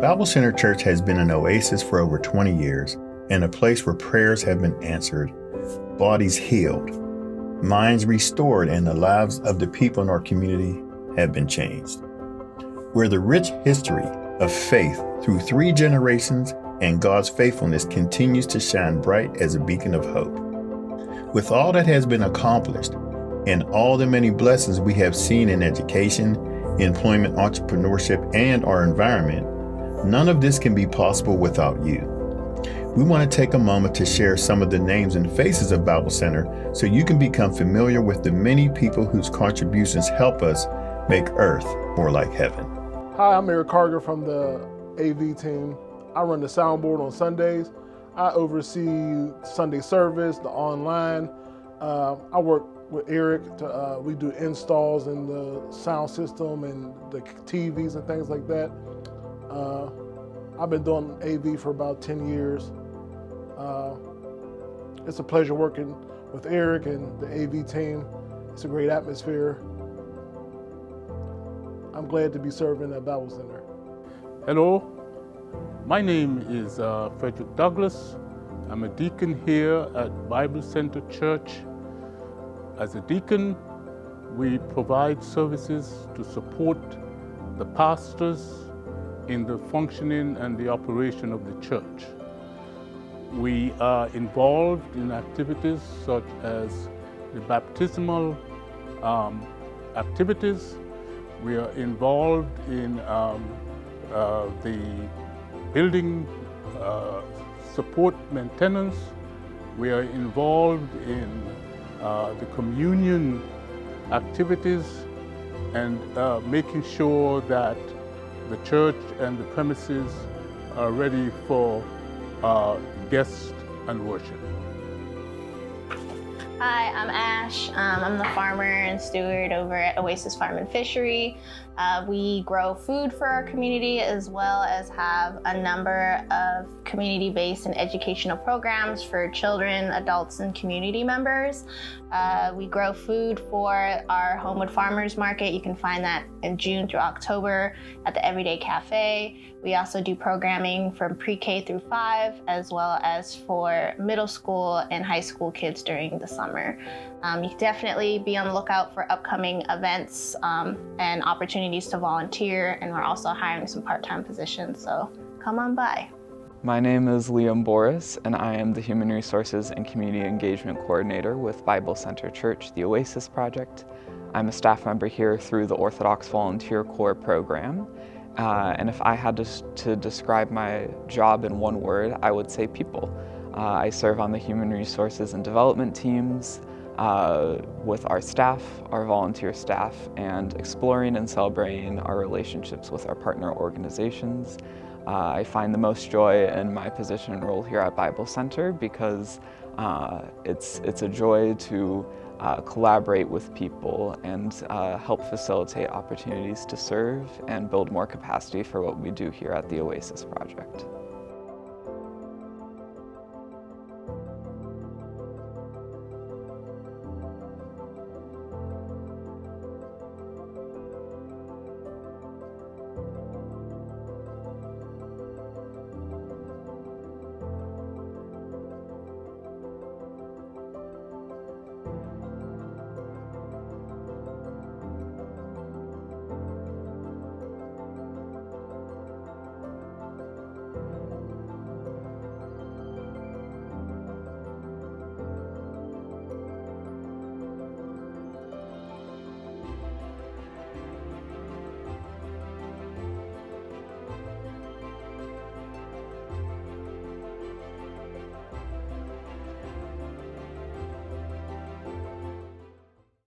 Bible Center Church has been an oasis for over 20 years and a place where prayers have been answered, bodies healed, minds restored, and the lives of the people in our community have been changed. Where the rich history of faith through 3 generations and God's faithfulness continues to shine bright as a beacon of hope. With all that has been accomplished and all the many blessings we have seen in education, employment, entrepreneurship, and our environment, none of this can be possible without you. We want to take a moment to share some of the names and faces of Bible Center so you can become familiar with the many people whose contributions help us make earth more like heaven. Hi, I'm Eric Carger from the AV team. I run the soundboard on Sundays. I oversee Sunday service, the online. I work with Eric. We do installs in the sound system and the TVs and things like that. I've been doing AV for about 10 years. It's a pleasure working with Eric and the AV team. It's a great atmosphere. I'm glad to be serving at Bible Center. Hello, my name is Frederick Douglas. I'm a deacon here at Bible Center Church. As a deacon, we provide services to support the pastors in the functioning and the operation of the church. We are involved in activities such as the baptismal activities. We are involved in the building support maintenance. We are involved in the communion activities and making sure that the church and the premises are ready for guests and worship. Hi, I'm Ash. I'm the farmer and steward over at Oasis Farm and Fishery. We grow food for our community as well as have a number of community-based and educational programs for children, adults, and community members. We grow food for our Homewood Farmers Market. You can find that in June through October at the Everyday Cafe. We also do programming from pre-K through 5, as well as for middle school and high school kids during the summer. You can definitely be on the lookout for upcoming events and opportunities to volunteer, and we're also hiring some part-time positions, so come on by. My name is Liam Boris, and I am the Human Resources and Community Engagement Coordinator with Bible Center Church, the Oasis Project. I'm a staff member here through the Orthodox Volunteer Corps program. And if I had to describe my job in one word, I would say people. I serve on the Human Resources and Development teams with our staff, our volunteer staff, and exploring and celebrating our relationships with our partner organizations. I find the most joy in my position and role here at Bible Center because it's a joy to collaborate with people and help facilitate opportunities to serve and build more capacity for what we do here at the Oasis Project.